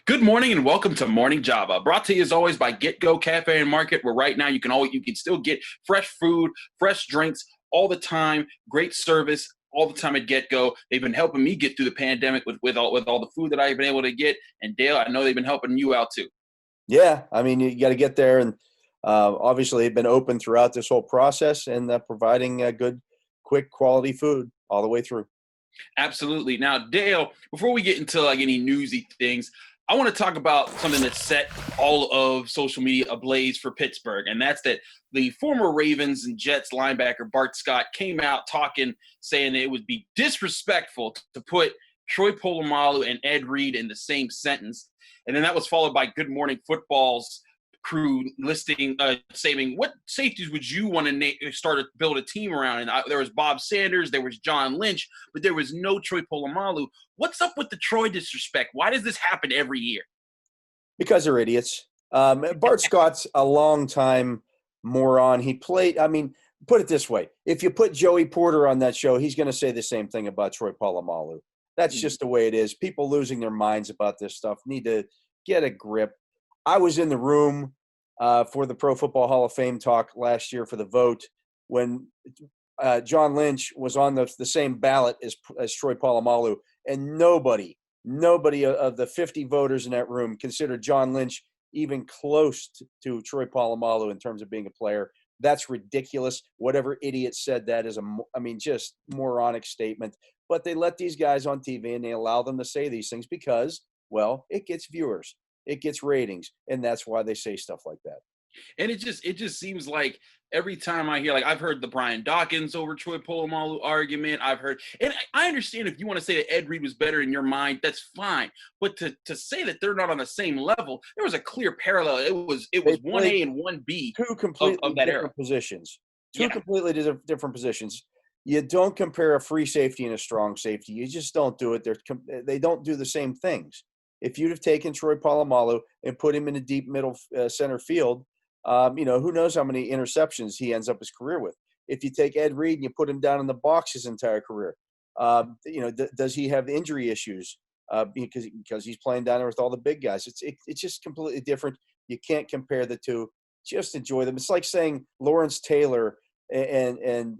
Good morning and welcome to Morning Java, brought to you as always by Get Go Cafe and Market, where right now you can still get fresh food, fresh drinks all the time, great service all the time at Get Go. They've been helping me get through the pandemic with all the food that I've been able to get. And Dale, I know they've been helping you out too. Yeah, I mean, you got to get there, and obviously they've been open throughout this whole process and providing good, quick, quality food all the way through. Absolutely. Now, Dale, before we get into like any newsy things, I want to talk about something that set all of social media ablaze for Pittsburgh, and that's that the former Ravens and Jets linebacker Bart Scott came out talking, saying that it would be disrespectful to put Troy Polamalu and Ed Reed in the same sentence. And then that was followed by Good Morning Football's crew saying, what safeties would you want to start to build a team around? And there was Bob Sanders, there was John Lynch, but there was no Troy Polamalu. What's up with the Troy disrespect? Why does this happen every year? Because they're idiots. Bart Scott's a long-time moron. He played – I mean, put it this way. If you put Joey Porter on that show, he's going to say the same thing about Troy Polamalu. That's just the way it is. People losing their minds about this stuff need to get a grip. I was in the room for the Pro Football Hall of Fame talk last year for the vote when John Lynch was on the same ballot as Troy Polamalu, and nobody of the 50 voters in that room considered John Lynch even close to Troy Polamalu in terms of being a player. That's ridiculous. Whatever idiot said that is just moronic statement. But they let these guys on TV and they allow them to say these things because, well, it gets viewers. It gets ratings, and that's why they say stuff like that. And it just seems like every time I hear, like, I've heard the Brian Dawkins over Troy Polamalu argument. And I understand if you want to say that Ed Reed was better in your mind, that's fine. But to say that they're not on the same level, there was a clear parallel. It was 1A and 1B two completely of that different era. positions. Yeah. Completely different positions. You don't compare a free safety and a strong safety. You just don't do it. They don't do the same things. If you'd have taken Troy Polamalu and put him in a deep middle center field, who knows how many interceptions he ends up his career with. If you take Ed Reed and you put him down in the box his entire career, does he have injury issues because he's playing down there with all the big guys? It's just completely different. You can't compare the two. Just enjoy them. It's like saying Lawrence Taylor and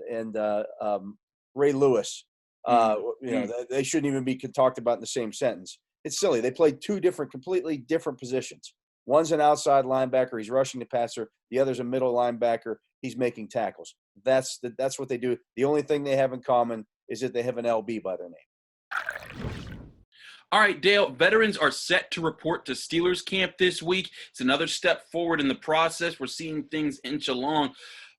Ray Lewis. They shouldn't even be talked about in the same sentence. It's silly. They play two completely different positions. One's an outside linebacker. He's rushing the passer. The other's a middle linebacker. He's making tackles. That's what they do. The only thing they have in common is that they have an LB by their name. All right, Dale, veterans are set to report to Steelers camp this week. It's another step forward in the process. We're seeing things inch along.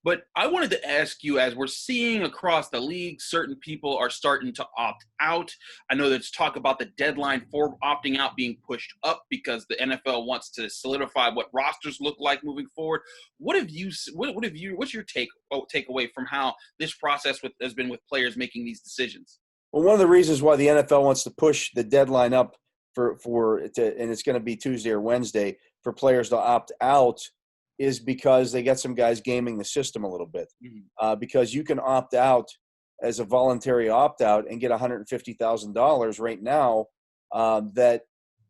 But I wanted to ask you, as we're seeing across the league, certain people are starting to opt out. I know there's talk about the deadline for opting out being pushed up because the NFL wants to solidify what rosters look like moving forward. What's your takeaway from how this process has been with players making these decisions? Well, one of the reasons why the NFL wants to push the deadline up and it's going to be Tuesday or Wednesday for players to opt out is because they get some guys gaming the system a little bit. Because you can opt out as a voluntary opt-out and get $150,000 right now, that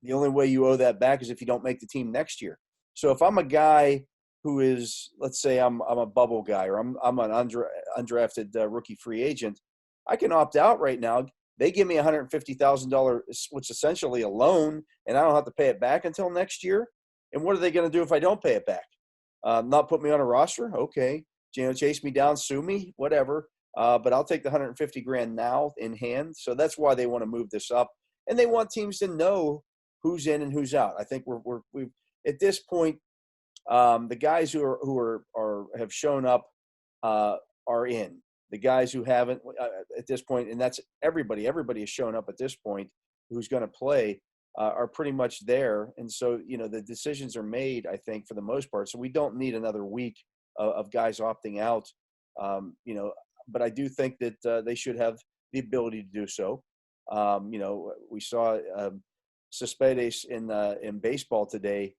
the only way you owe that back is if you don't make the team next year. So if I'm a guy who is, let's say I'm a bubble guy or I'm an undrafted rookie free agent, I can opt out right now. They give me $150,000, which is essentially a loan, and I don't have to pay it back until next year. And what are they going to do if I don't pay it back? Not put me on a roster? Okay. Chase me down, sue me, whatever. But I'll take the $150,000 now in hand. So that's why they want to move this up, and they want teams to know who's in and who's out. I think we've at this point, the guys who have shown up are in. The guys who haven't at this point, and that's everybody. Everybody has shown up at this point who's going to play. Are pretty much there. And so, the decisions are made, I think, for the most part. So we don't need another week of guys opting out, but I do think that they should have the ability to do so. We saw Cespedes in baseball today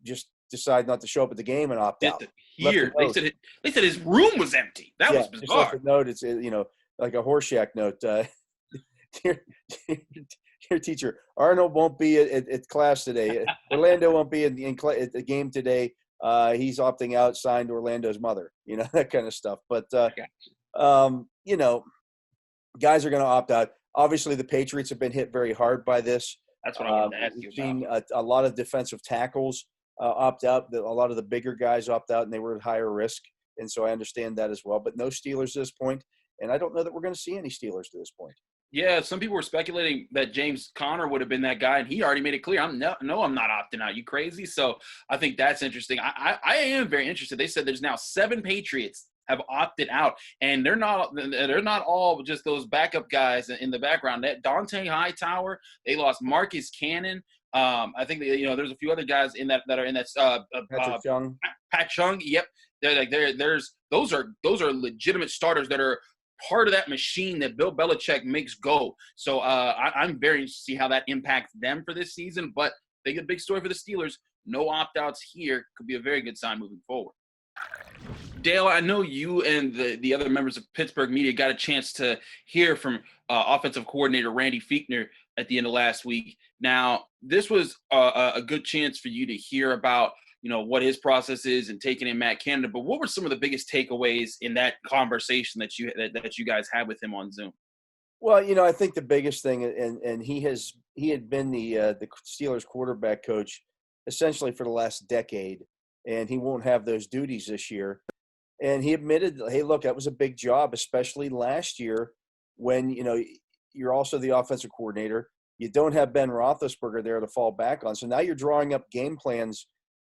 just decide not to show up at the game and opt out. They said his room was empty. That was bizarre. Just left a note. It's like a Horseshack note. your teacher, Arnold won't be at class today. Orlando won't be at the game today. He's opting out, signed Orlando's mother, that kind of stuff. But, guys are going to opt out. Obviously, the Patriots have been hit very hard by this. That's what I wanted to ask you We've seen about. a lot of defensive tackles opt out. A lot of the bigger guys opt out, and they were at higher risk. And so I understand that as well. But no Steelers at this point. And I don't know that we're going to see any Steelers to this point. Yeah, some people were speculating that James Conner would have been that guy, and he already made it clear, I'm not opting out. You crazy? So I think that's interesting. I am very interested. They said there's now 7 Patriots have opted out, and they're not all just those backup guys in the background. That Dante Hightower, they lost Marcus Cannon. I think there's a few other guys in that are in that. Patrick Chung. Pat Chung. Yep, those are legitimate starters that are part of that machine that Bill Belichick makes go. So I'm very interested to see how that impacts them for this season. But they get a big story for the Steelers. No opt-outs here could be a very good sign moving forward. Dale, I know you and the other members of Pittsburgh media got a chance to hear from offensive coordinator Randy Fichtner at the end of last week. Now, this was a good chance for you to hear about what his process is and taking in Matt Canada. But what were some of the biggest takeaways in that conversation that you guys had with him on Zoom? Well, I think the biggest thing, and he had been the Steelers quarterback coach essentially for the last decade, and he won't have those duties this year. And he admitted, hey, look, that was a big job, especially last year when, you're also the offensive coordinator. You don't have Ben Roethlisberger there to fall back on. So now you're drawing up game plans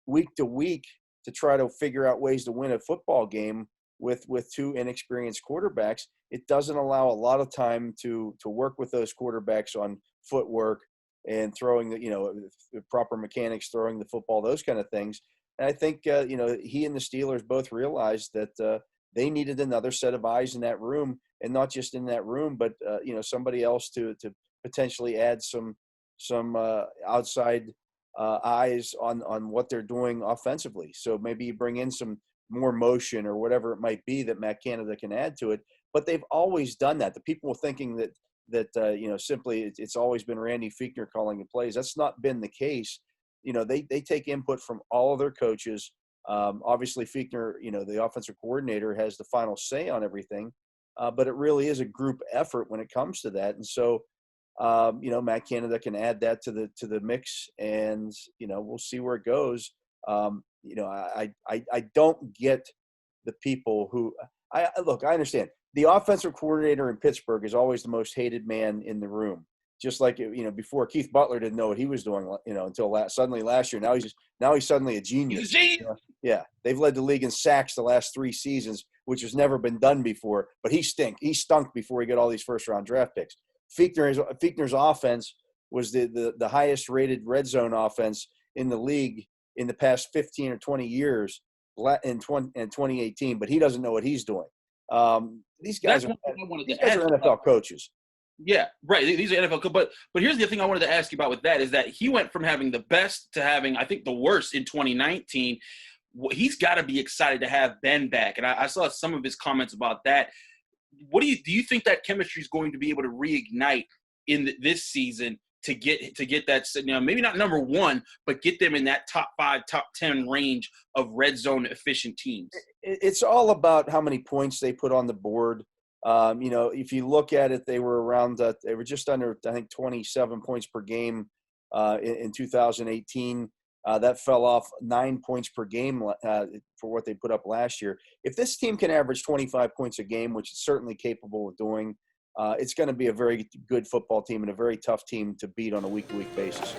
week to week to try to figure out ways to win a football game with 2 inexperienced quarterbacks. It doesn't allow a lot of time to work with those quarterbacks on footwork and throwing the proper mechanics, throwing the football, those kind of things. And I think, he and the Steelers both realized that they needed another set of eyes in that room, and not just in that room, but, somebody else to potentially add some outside eyes on what they're doing offensively. So maybe you bring in some more motion or whatever it might be that Matt Canada can add to it. But they've always done that. The people were thinking that simply it's always been Randy Fichtner calling the plays. That's not been the case. They take input from all of their coaches. Obviously, Fichtner, the offensive coordinator, has the final say on everything. But it really is a group effort when it comes to that. And so, Matt Canada can add that to the mix, and we'll see where it goes. I don't get the people who I understand the offensive coordinator in Pittsburgh is always the most hated man in the room. Just like, before Keith Butler didn't know what he was doing, until suddenly last year. Now he's suddenly a genius. He's a genius. Yeah. They've led the league in sacks the last 3 seasons, which has never been done before, but he stunk before he got all these first round draft picks. Fichtner's offense was the highest rated red zone offense in the league in the past 15 or 20 years in 2018, but he doesn't know what he's doing. These guys are NFL coaches. Yeah, right. These are NFL. But here's the thing I wanted to ask you about with that is that he went from having the best to having, I think, the worst in 2019. He's got to be excited to have Ben back. And I saw some of his comments about that. What do you think that chemistry is going to be able to reignite in this season to get that, maybe not number 1, but get them in that top 5, top 10 range of red zone efficient teams? It's all about how many points they put on the board. If you look at it, they were just under, I think, 27 points per game in 2018. That fell off 9 points per game for what they put up last year. If this team can average 25 points a game, which it's certainly capable of doing, it's going to be a very good football team and a very tough team to beat on a week-to-week basis.